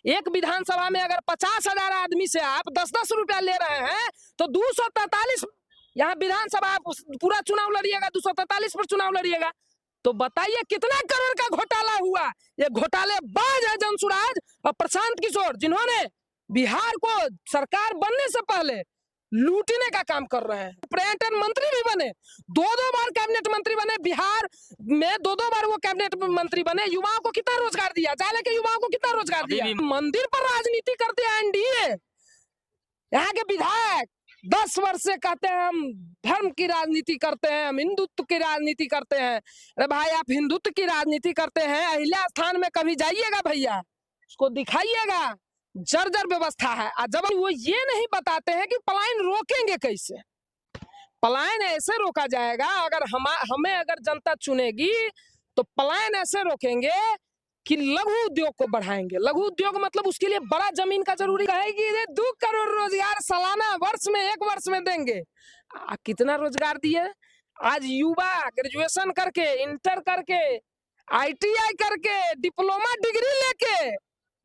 एक विधानसभा में अगर 50,000 आदमी से आप 10-10 रुपया ले रहे हैं तो 243 यहाँ विधानसभा पूरा चुनाव लड़िएगा, 243 पर चुनाव लड़िएगा, तो बताइए कितना करोड़ का घोटाला हुआ। ये घोटालेबाज है जनसुराज और प्रशांत किशोर, जिन्होंने बिहार को सरकार बनने से पहले लूटने का काम कर रहे हैं। पर्यटन मंत्री भी बने, 2-2 बार कैबिनेट मंत्री बने, बिहार में 2-2 बार वो कैबिनेट मंत्री बने। युवाओं को कितना रोजगार दिया, जाले के युवाओं को कितना रोजगार दिया। मंदिर पर राजनीति करते हैं एनडीए। यहाँ के विधायक 10 वर्ष से कहते हैं हम धर्म की राजनीति करते हैं, हम हिंदुत्व की राजनीति करते हैं। अरे भाई, आप हिंदुत्व की राजनीति करते हैं, अहिल्या स्थान में कभी जाइएगा भैया, उसको दिखाइएगा, जर्जर व्यवस्था है। जब वो ये नहीं बताते हैं कि पलायन रोकेंगे कैसे। पलायन ऐसे रोका जाएगा, अगर हमें अगर जनता चुनेगी तो पलायन ऐसे रोकेंगे कि लघु उद्योग को बढ़ाएंगे। लघु उद्योग मतलब उसके लिए बड़ा जमीन का जरूरी है कि 2 करोड़ रोजगार सालाना वर्ष में 1 वर्ष में देंगे। कितना रोजगार दिए? आज युवा ग्रेजुएशन करके, इंटर करके, ITI करके, डिप्लोमा डिग्री लेके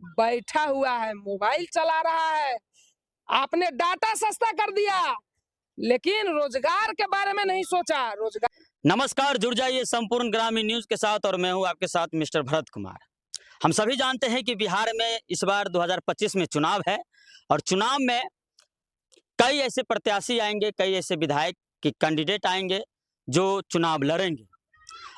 बैठा हुआ है, मोबाइल चला रहा है। आपने डाटा सस्ता कर दिया लेकिन रोजगार के बारे में नहीं सोचा। रोजगार। नमस्कार, जुड़ जाइए संपूर्ण ग्रामीण न्यूज के साथ और मैं हूं आपके साथ मिस्टर भरत कुमार। हम सभी जानते हैं कि बिहार में इस बार 2025 में चुनाव है और चुनाव में कई ऐसे प्रत्याशी आएंगे, कई ऐसे विधायक के कैंडिडेट आएंगे जो चुनाव लड़ेंगे।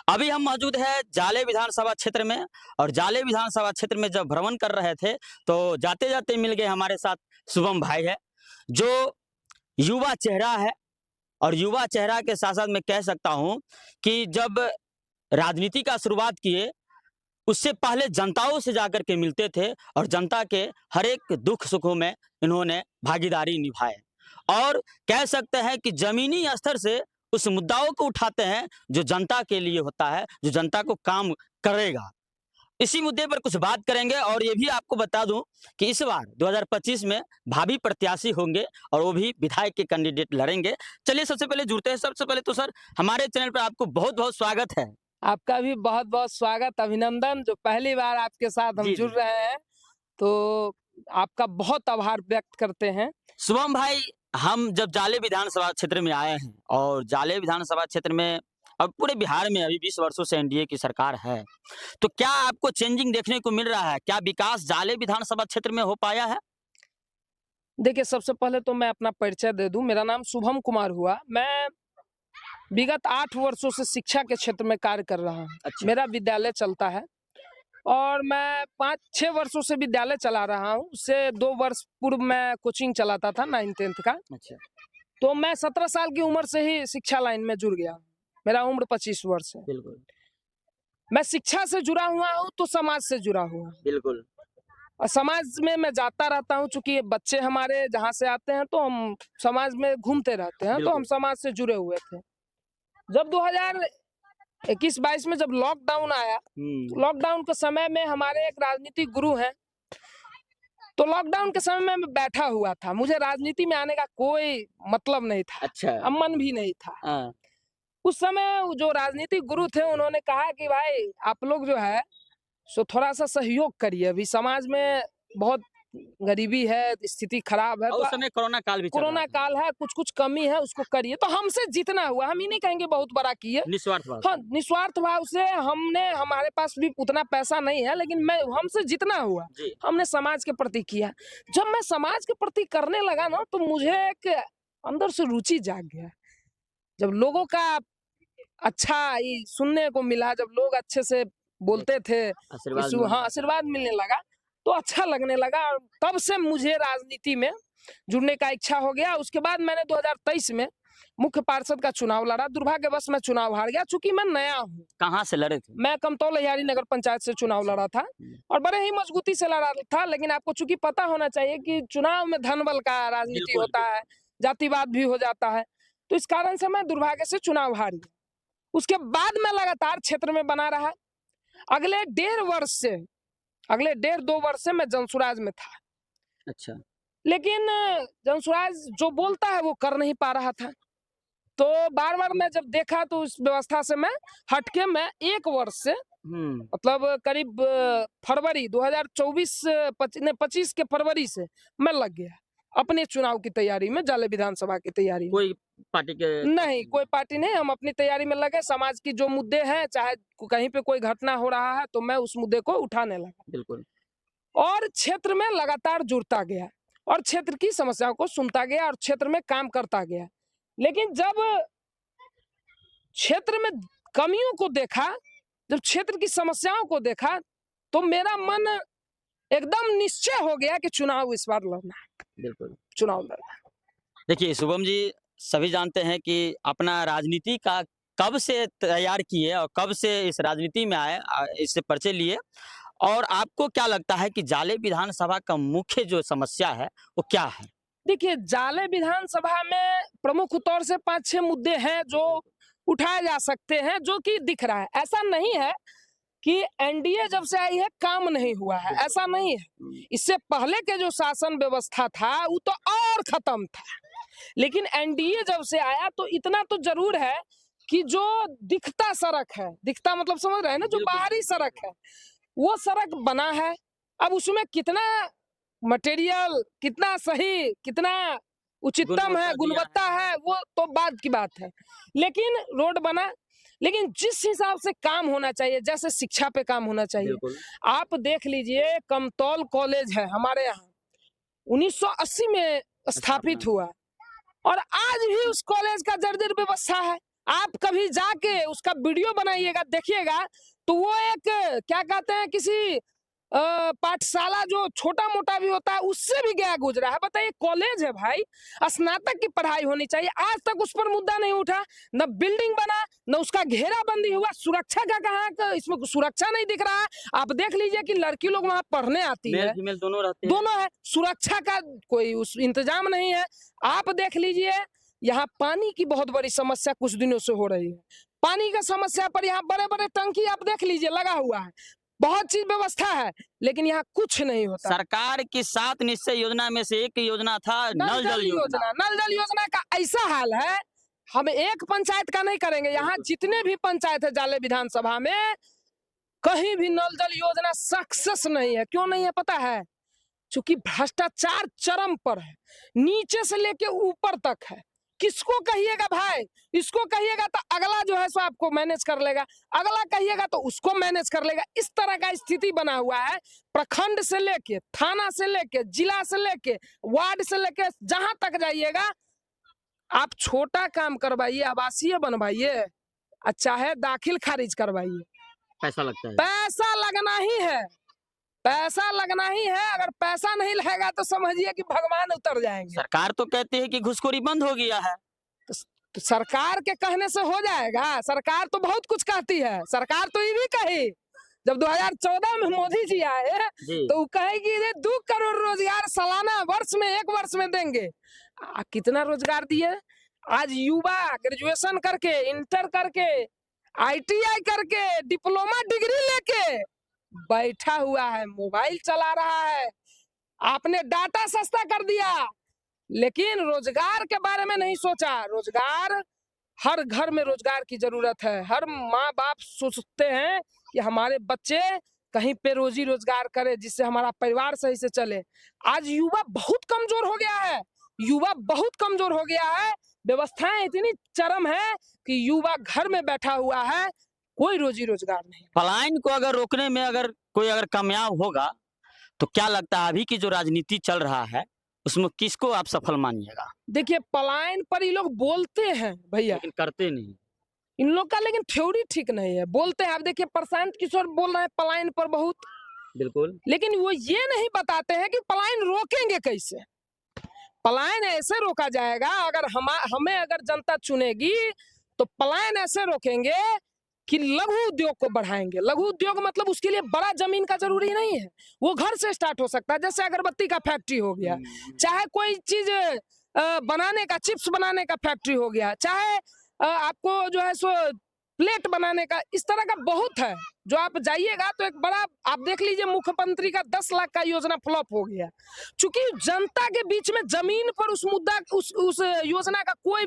अभी हम मौजूद है जाले विधानसभा क्षेत्र में और जाले विधानसभा क्षेत्र में जब भ्रमण कर रहे थे तो जाते जाते मिल गए हमारे साथ शुभम भाई है, जो युवा चेहरा है। और युवा चेहरा के साथ साथ मैं कह सकता हूं कि जब राजनीति का शुरुआत किए उससे पहले जनताओं से जाकर के मिलते थे और जनता के हर एक दुख सुखों में इन्होंने भागीदारी निभाए और कह सकते हैं कि जमीनी स्तर से उस मुद्दाओं को उठाते हैं जो जनता के लिए होता है, जो जनता को काम करेगा। इसी मुद्दे पर कुछ बात करेंगे और ये भी आपको बता दूं कि इस बार 2025 में भावी प्रत्याशी होंगे और वो भी विधायक के कैंडिडेट लड़ेंगे। चलिए सबसे पहले जुड़ते हैं। सबसे पहले तो सर, हमारे चैनल पर आपको बहुत बहुत स्वागत है। आपका भी बहुत बहुत स्वागत, अभिनंदन। जो पहली बार आपके साथ हम जुड़ रहे हैं तो आपका बहुत आभार व्यक्त करते हैं। शुभम भाई, हम जब जाले विधानसभा क्षेत्र में आए हैं और जाले विधानसभा क्षेत्र में अब पूरे बिहार में अभी 20 वर्षों से एनडीए की सरकार है, तो क्या आपको चेंजिंग देखने को मिल रहा है? क्या विकास जाले विधानसभा क्षेत्र में हो पाया है? देखिए, सबसे पहले तो मैं अपना परिचय दे दूं। मेरा नाम शुभम कुमार हुआ। मैं विगत 8 वर्षों से शिक्षा के क्षेत्र में कार्य कर रहा हूँ। अच्छा। मेरा विद्यालय चलता है और मैं 5-6 वर्षों से विद्यालय चला रहा हूँ। उससे 2 वर्ष पूर्व मैं कोचिंग चलाता था 9th-10th का। अच्छा। तो मैं 17 साल की उम्र से ही शिक्षा लाइन में जुड़ गया। मेरा उम्र 25 वर्ष है। बिल्कुल। मैं शिक्षा से जुड़ा हुआ हूँ तो समाज से जुड़ा हुआ। बिल्कुल। और समाज में मैं जाता रहता हूँ, चूंकि बच्चे हमारे जहाँ से आते हैं तो हम समाज में घूमते रहते हैं, तो हम समाज से जुड़े हुए थे। जब 2021-22 में जब लॉकडाउन आया, लॉकडाउन के समय में हमारे एक राजनीतिक गुरु हैं, तो लॉकडाउन के समय में मैं बैठा हुआ था। मुझे राजनीति में आने का कोई मतलब नहीं था। अच्छा। मन भी नहीं था। उस समय जो राजनीतिक गुरु थे उन्होंने कहा कि भाई आप लोग जो है सो थोड़ा सा सहयोग करिए, अभी समाज में बहुत गरीबी है, स्थिति खराब है। उस समय कोरोना काल भी कोरोना काल है, कुछ कमी है, उसको करिए। तो हमसे जितना हुआ, हम ही नहीं कहेंगे बहुत बड़ा किए, निस्वार्थ भाव। हाँ, निस्वार्थ भाव से हमने, हमारे पास भी उतना पैसा नहीं है लेकिन हमसे जितना हुआ हमने समाज के प्रति किया। जब मैं समाज के प्रति करने लगा ना तो मुझे एक अंदर से रुचि जाग गया। जब लोगों का अच्छा सुनने को मिला, जब लोग अच्छे से बोलते थे, आशीर्वाद मिलने लगा तो अच्छा लगने लगा। और तब से मुझे राजनीति में जुड़ने का इच्छा हो गया। उसके बाद मैंने 2023 में मुख्य पार्षद का चुनाव लड़ा। दुर्भाग्यवश मैं चुनाव हार गया, चूंकि मैं नया हूँ। कहाँ से लड़े थे? मैं कमतौल हियारी नगर पंचायत से चुनाव लड़ा था और बड़े ही मजबूती से लड़ा था। लेकिन आपको चूंकि पता होना चाहिए कि चुनाव में धन बल का राजनीति होता है, जातिवाद भी हो जाता है, तो इस कारण से मैं दुर्भाग्य से चुनाव हार गया। उसके बाद मैं लगातार क्षेत्र में बना रहा। अगले 1.5-2 वर्ष से मैं जनसुराज में था। अच्छा। लेकिन जनसुराज जो बोलता है वो कर नहीं पा रहा था, तो बार बार मैं जब देखा तो इस व्यवस्था से मैं हटके मैं 1 वर्ष से मतलब करीब फरवरी 2025 के फरवरी से मैं लग गया अपने चुनाव की तैयारी में, जाले विधानसभा की तैयारी में। कोई पार्टी के नहीं, कोई पार्टी नहीं, हम अपनी तैयारी में लगे। समाज की जो मुद्दे हैं, चाहे कहीं पे कोई घटना हो रहा है तो मैं उस मुद्दे को उठाने लगा, बिल्कुल। और क्षेत्र में लगातार जुड़ता गया और क्षेत्र की समस्याओं को सुनता गया और क्षेत्र में काम करता गया। लेकिन जब क्षेत्र में कमियों को देखा, जब क्षेत्र की समस्याओं को देखा, तो मेरा मन एकदम निश्चय हो गया कि चुनाव इस बार लड़ना है, बिल्कुल चुनाव लड़ना है। देखिए शुभम जी, सभी जानते हैं कि अपना राजनीति का कब से तैयार किए और कब से इस राजनीति में आए, इससे परिचय लिए, और आपको क्या लगता है कि जाले विधानसभा का मुख्य जो समस्या है वो क्या है? देखिए, जाले विधानसभा में प्रमुख तौर से 5-6 मुद्दे हैं जो उठाए जा सकते हैं, जो कि दिख रहा है। ऐसा नहीं है कि एनडीए जब से आई है काम नहीं हुआ है, ऐसा नहीं है। इससे पहले के जो शासन व्यवस्था था वो तो और खत्म था, लेकिन एनडीए जब से आया तो इतना तो जरूर है कि जो दिखता सड़क है, दिखता मतलब समझ रहे हैं ना, जो बाहरी सड़क है वो सड़क बना है। अब उसमें कितना मटेरियल, कितना सही, कितना उचितम है, गुणवत्ता है, वो तो बाद की बात है। लेकिन रोड बना, लेकिन जिस हिसाब से काम होना चाहिए, जैसे शिक्षा पे काम होना चाहिए, आप देख लीजिए कमतौल कॉलेज है हमारे यहाँ, 1980 में स्थापित हुआ और आज भी उस कॉलेज का जर्जर व्यवस्था है। आप कभी जाके उसका वीडियो बनाइएगा, देखिएगा, तो वो एक क्या कहते हैं, किसी पाठशाला जो छोटा मोटा भी होता है उससे भी गया गुजरा है। बताइए, कॉलेज है भाई, स्नातक की पढ़ाई होनी चाहिए। आज तक उस पर मुद्दा नहीं उठा, न बिल्डिंग बना, न उसका घेराबंदी हुआ। सुरक्षा का कहाँ का, इसमें सुरक्षा नहीं दिख रहा है। आप देख लीजिए कि लड़की लोग वहां पढ़ने आती है, फीमेल दोनों रहते हैं, दोनों है, सुरक्षा का कोई उस इंतजाम नहीं है। आप देख लीजिए, यहाँ पानी की बहुत बड़ी समस्या कुछ दिनों से हो रही है। पानी का समस्या पर यहाँ बड़े बड़े टंकी आप देख लीजिए लगा हुआ है, बहुत चीज व्यवस्था है, लेकिन यहाँ कुछ नहीं होता। सरकार की 7 निश्चय योजना में से एक योजना था नल जल योजना। नल जल योजना का ऐसा हाल है, हम एक पंचायत का नहीं करेंगे, यहाँ जितने भी पंचायत है जाले विधानसभा में, कहीं भी नल जल योजना सक्सेस नहीं है। क्यों नहीं है पता है? क्योंकि भ्रष्टाचार चरम पर है, नीचे से लेके ऊपर तक है। किसको कहिएगा भाई, इसको कहिएगा तो अगला जो है सो आपको मैनेज कर लेगा, अगला कहिएगा तो उसको मैनेज कर लेगा। इस तरह का स्थिति बना हुआ है, प्रखंड से लेके, थाना से लेके, जिला से लेके, वार्ड से लेके, जहां तक जाइएगा, आप छोटा काम करवाइए, आवासीय बनवाइए, चाहे दाखिल खारिज करवाइए, पैसा लगता है, पैसा लगना ही है, पैसा लगना ही है। अगर पैसा नहीं लगेगा तो समझिए कि भगवान उतर जाएंगे। सरकार तो कहती है कि घुसखोरी बंद हो गया है, तो सरकार के कहने से हो जाएगा? सरकार तो बहुत कुछ कहती है। सरकार तो ये भी कही, जब 2014 में मोदी जी आए तो वो कहेगी 2 करोड़ रोजगार सालाना वर्ष में, 1 वर्ष में देंगे। कितना रोजगार दिए? आज युवा ग्रेजुएशन करके, इंटर करके, ITI करके, डिप्लोमा डिग्री लेके बैठा हुआ है, मोबाइल चला रहा है। आपने डाटा सस्ता कर दिया, लेकिन रोजगार के बारे में नहीं सोचा। रोजगार, हर घर में रोजगार की जरूरत है। हर माँ बाप सोचते हैं कि हमारे बच्चे कहीं पे रोजी रोजगार करे, जिससे हमारा परिवार सही से चले। आज युवा बहुत कमजोर हो गया है, युवा बहुत कमजोर हो गया है। व्यवस्थाएं इतनी चरम है कि युवा घर में बैठा हुआ है, कोई रोजी रोजगार नहीं। पलायन को अगर रोकने में अगर कोई कामयाब होगा तो क्या लगता है अभी की जो राजनीति चल रहा है उसमें किसको आप सफल मानिएगा? देखिए, पलायन पर ये लोग बोलते हैं भैया, लेकिन करते नहीं इन लोग का, लेकिन थ्योरी ठीक नहीं है। बोलते हैं, आप देखिए प्रशांत किशोर बोल रहे हैं पलायन पर बहुत, बिल्कुल, लेकिन वो ये नहीं बताते हैं कि पलायन रोकेंगे कैसे। पलायन ऐसे रोका जाएगा, अगर हमें अगर जनता चुनेगी तो पलायन ऐसे रोकेंगे कि लघु उद्योग को बढ़ाएंगे। लघु उद्योग मतलब उसके लिए बड़ा जमीन का जरूरी नहीं है, वो घर से स्टार्ट हो सकता है। जैसे अगरबत्ती का फैक्ट्री हो गया, चाहे कोई चीज बनाने का, चिप्स बनाने का फैक्ट्री हो गया, चाहे आपको जो है सो प्लेट बनाने का, इस तरह का बहुत है। जो आप जाइएगा तो एक बड़ा, आप देख लीजिए मुख्यमंत्री का 10 लाख का योजना फ्लॉप हो गया, चूंकि जनता के बीच में जमीन पर उस मुद्दा, उस योजना का कोई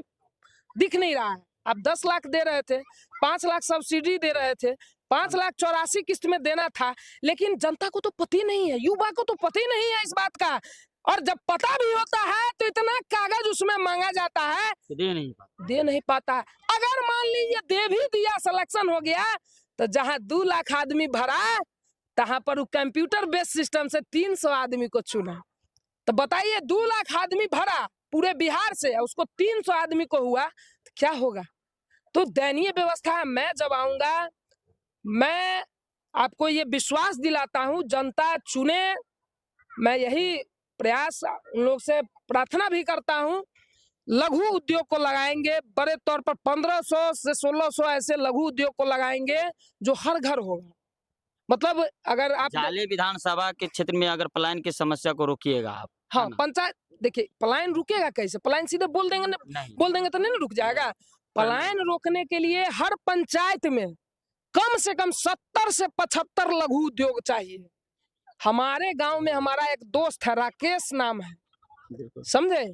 दिख नहीं रहा है। आप 10 लाख दे रहे थे, 5 लाख सब्सिडी दे रहे थे, 5,84,000 किस्त में देना था, लेकिन जनता को तो पता ही नहीं है, युवा को तो पता ही नहीं है इस बात का। और जब पता भी होता है तो इतना कागज उसमें मांगा जाता है, दे नहीं पाता। अगर मान लीजिए दे भी दिया, सिलेक्शन हो गया, तो जहां 2 लाख आदमी भरा, तहां पर कंप्यूटर बेस्ड सिस्टम से 300 आदमी को चुना। तो बताइए 2 लाख आदमी भरा पूरे बिहार से, उसको 300 आदमी को हुआ, तो क्या होगा? तो दयनीय व्यवस्था है। मैं जब आऊंगा, मैं आपको ये विश्वास दिलाता हूं, जनता चुने। मैं यही प्रयास उन लोग से प्रार्थना भी करता हूं, लघु उद्योग को लगाएंगे, बड़े तौर पर 1500 से 1600 ऐसे लघु उद्योग को लगाएंगे जो हर घर होगा। मतलब अगर आप जाले विधानसभा के क्षेत्र में अगर पलायन की समस्या को रोकिएगा आप, है हाँ, ना? पंचायत देखिए, पलायन रुकेगा कैसे? पलायन सीधे बोल देंगे ना, नहीं, बोल देंगे तो नहीं ना रुक जाएगा। पलायन रोकने के लिए हर पंचायत में कम से कम 70 से 75 लघु उद्योग चाहिए। हमारे गांव में हमारा एक दोस्त है, राकेश नाम है, बिल्कुल। समझे?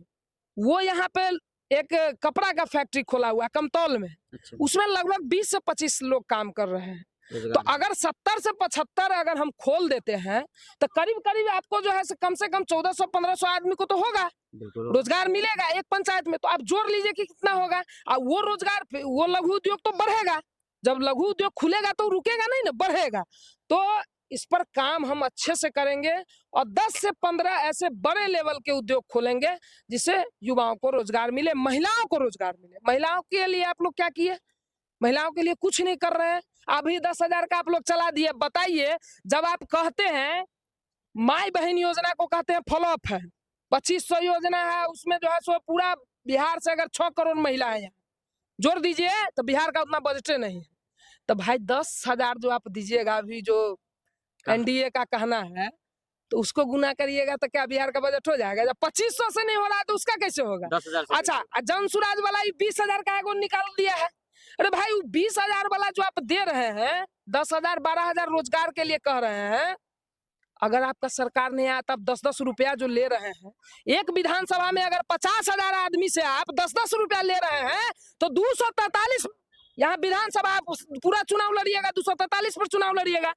वो यहाँ पे एक कपड़ा का फैक्ट्री खोला हुआ है कमतौल में, अच्छा, उसमें लगभग 20 से 25 लोग काम कर रहे हैं। तो रोजगार। अगर 70 से 75 अगर हम खोल देते हैं, तो करीब करीब आपको जो है कम से कम 1400-1500 आदमी को तो होगा बिल्कुल। रोजगार मिलेगा एक पंचायत में। तो आप जोड़ लीजिए कि कितना होगा, और वो रोजगार, वो लघु उद्योग तो बढ़ेगा। जब लघु उद्योग खुलेगा तो रुकेगा नहीं ना, बढ़ेगा। तो इस पर काम हम अच्छे से करेंगे, और 10 से 15 ऐसे बड़े लेवल के उद्योग खोलेंगे जिससे युवाओं को रोजगार मिले, महिलाओं को रोजगार मिले। महिलाओं के लिए आप लोग क्या किए? महिलाओं के लिए कुछ नहीं कर रहे हैं। अभी 10,000 का आप लोग चला दिए। बताइए, जब आप कहते हैं माई बहन योजना को कहते हैं फ्लॉप है, 2500 योजना है, उसमें जो है सो पूरा बिहार से अगर 6 करोड़ महिला है, यहाँ जोड़ दीजिए तो बिहार का उतना बजट नहीं है। तो भाई 10,000 जो आप दीजिएगा, अभी जो एनडीए का कहना है, तो उसको गुना करिएगा तो क्या बिहार का बजट हो जाएगा? जब 2500 से नहीं हो रहा है तो उसका कैसे होगा? 10,000 से अच्छा, जन सुराज वाला 20,000 का एगो निकाल दिया है। अरे भाई, 20,000 वाला जो आप दे रहे हैं, 10,000 12,000 रोजगार के लिए कह रहे हैं, अगर आपका सरकार नहीं आया तब 10-10 रुपया जो ले रहे हैं, एक विधानसभा में अगर 50,000 आदमी से आप 10-10 रुपया ले रहे हैं, तो 243 यहाँ विधानसभा आप पूरा चुनाव लड़िएगा, 243 पर चुनाव लड़िएगा,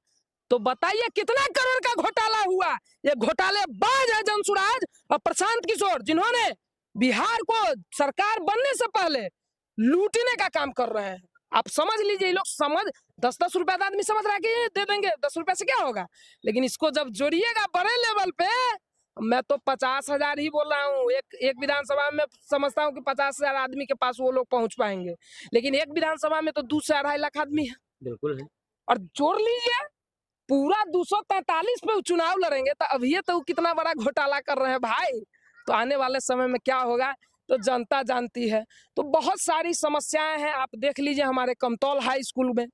तो बताइए कितना करोड़ का घोटाला हुआ? ये घोटालेबाज है जनसुराज और प्रशांत किशोर, जिन्होंने बिहार को सरकार बनने से पहले लूटने का काम कर रहे हैं। आप समझ लीजिए, ये लोग समझ 10-10 रुपया का आदमी समझ रहा है कि ये दे देंगे, 10 रुपया से क्या होगा, लेकिन इसको जब जोड़िएगा बड़े लेवल पे, मैं तो 50,000 ही बोल रहा हूँ। एक विधानसभा में समझता हूँ कि 50,000 आदमी के पास वो लोग पहुंच पाएंगे, लेकिन एक विधानसभा में तो 2 से 2.5 लाख आदमी है। बिल्कुल है। और जोड़ लीजिए पूरा 243 पे चुनाव लड़ेंगे, तो अभी तो कितना बड़ा घोटाला कर रहे हैं भाई। तो आने वाले समय में क्या होगा तो जनता जानती है। तो बहुत सारी समस्याएं हैं। आप देख लीजिए, हमारे कमतौल हाई स्कूल में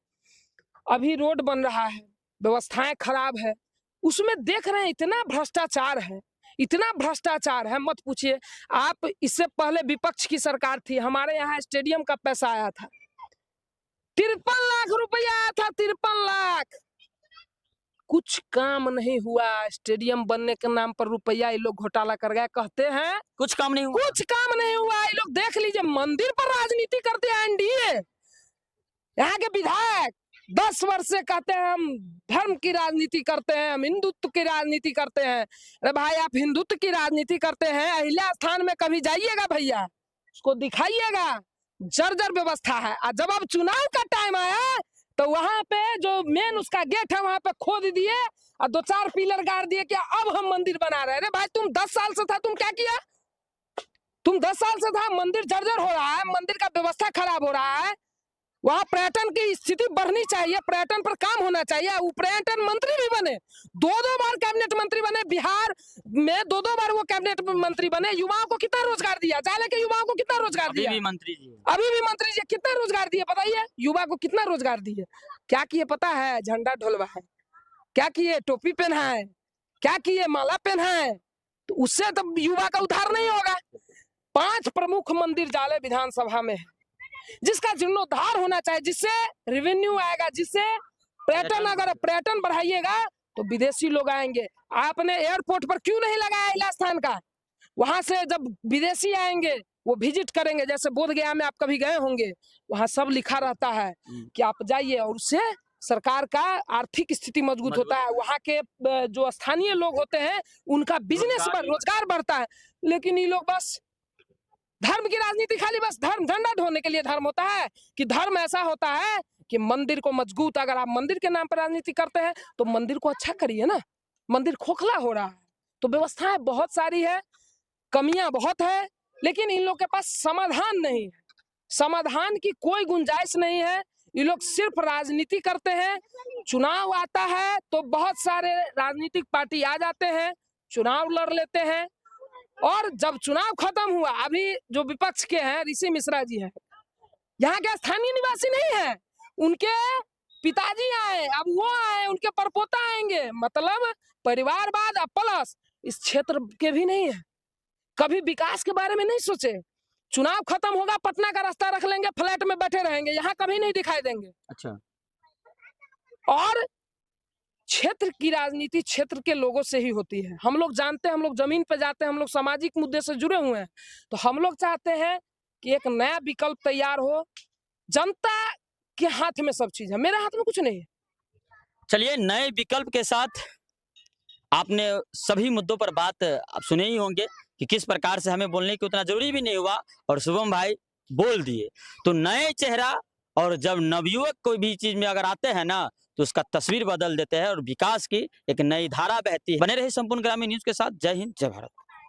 अभी रोड बन रहा है, व्यवस्थाएं खराब है, उसमें देख रहे हैं इतना भ्रष्टाचार है, इतना भ्रष्टाचार है, मत पूछिए आप। इससे पहले विपक्ष की सरकार थी, हमारे यहाँ स्टेडियम का पैसा आया था, 53 लाख रुपया आया था, 53 लाख। कुछ काम नहीं हुआ। स्टेडियम बनने के नाम पर रुपया ये लोग घोटाला कर गए, कहते हैं कुछ काम नहीं हुआ। कुछ काम नहीं हुआ। ये लोग देख लीजिए, मंदिर पर राजनीति करते हैं एनडीए। यहाँ के विधायक 10 वर्ष से कहते हैं हम धर्म की राजनीति करते हैं, हम हिंदुत्व की राजनीति करते हैं। अरे भाई, आप हिंदुत्व की राजनीति करते हैं, अहिल्या स्थान में कभी जाइएगा भैया, उसको दिखाइएगा, जर्जर व्यवस्था है। और जब अब चुनाव का टाइम आया तो वहां पे जो मेन उसका गेट है वहां पे खोद दिए और 2-4 पिलर गाड़ दिए कि अब हम मंदिर बना रहे हैं। अरे भाई, तुम 10 साल से था, तुम क्या किया? तुम 10 साल से था, मंदिर जर्जर हो रहा है, मंदिर का व्यवस्था खराब हो रहा है। वहाँ पर्यटन की स्थिति बढ़नी चाहिए, पर्यटन पर काम होना चाहिए। वो पर्यटन मंत्री भी बने, 2-2 बार कैबिनेट मंत्री बने, बिहार में 2-2 बार वो कैबिनेट मंत्री बने। युवाओं को कितना रोजगार दिया? जाले के युवाओं को कितना रोजगार दिया? अभी भी मंत्री जी, अभी भी मंत्री जी कितना रोजगार दिए बताइए? युवा को कितना रोजगार दिए? क्या किए पता है? झंडा ढोलवा है, क्या किए? टोपी पहना है, क्या किए? माला पहना है। तो उससे तो युवा का उद्धार नहीं होगा। 5 प्रमुख मंदिर जाले विधानसभा में है, जिसका जीर्णोद्धार होना चाहिए, जिससे रेवेन्यू आएगा, जिससे पर्यटन, अगर पर्यटन बढ़ाइएगा तो विदेशी लोग आएंगे। आपने एयरपोर्ट पर क्यों नहीं लगाया इला स्थान का? वहां से जब विदेशी आएंगे वो विजिट करेंगे, जैसे बोध गया में आप कभी गए होंगे, वहां सब लिखा रहता है कि आप जाइए और उससे सरकार का आर्थिक स्थिति मजबूत होता है, वहाँ के जो स्थानीय लोग होते हैं उनका बिजनेस रोजगार बढ़ता है। लेकिन ये लोग बस धर्म की राजनीति, खाली बस धर्म, झंडा ढोने के लिए धर्म होता है कि धर्म ऐसा होता है कि मंदिर को मजबूत, अगर आप मंदिर के नाम पर राजनीति करते हैं तो मंदिर को अच्छा करिए ना। मंदिर खोखला हो रहा है, तो व्यवस्थाएं बहुत सारी है, कमियां बहुत है, लेकिन इन लोग के पास समाधान नहीं है। समाधान की कोई गुंजाइश नहीं है। ये लोग सिर्फ राजनीति करते हैं। चुनाव आता है तो बहुत सारे राजनीतिक पार्टी आ जाते हैं, चुनाव लड़ लेते हैं, और जब चुनाव खत्म हुआ, अभी जो विपक्ष के हैं ऋषि मिश्रा जी हैं, यहाँ के स्थानीय निवासी नहीं है, उनके पिताजी आए, अब वो आए, उनके परपोता आएंगे, मतलब परिवारवाद प्लस इस क्षेत्र के भी नहीं है। कभी विकास के बारे में नहीं सोचे। चुनाव खत्म होगा, पटना का रास्ता रख लेंगे, फ्लैट में बैठे रहेंगे, यहाँ कभी नहीं दिखाई देंगे। अच्छा, और क्षेत्र की राजनीति क्षेत्र के लोगों से ही होती है। हम लोग जानते हैं, हम लोग जमीन पे जाते हैं, हम लोग सामाजिक मुद्दे से जुड़े हुए हैं, तो हम लोग चाहते हैं कि एक नया विकल्प तैयार हो। जनता के हाथ में सब चीज है, मेरे हाथ में कुछ नहीं है। चलिए, नए विकल्प के साथ आपने सभी मुद्दों पर बात आप सुने ही होंगे कि किस प्रकार से हमें बोलने की उतना जरूरी भी नहीं हुआ और शुभम भाई बोल दिए। तो नए चेहरा और जब नवयुवक कोई भी चीज में अगर आते हैं ना, तो उसका तस्वीर बदल देते हैं और विकास की एक नई धारा बहती है। बने रहे संपूर्ण ग्रामीण न्यूज के साथ। जय हिंद, जय भारत।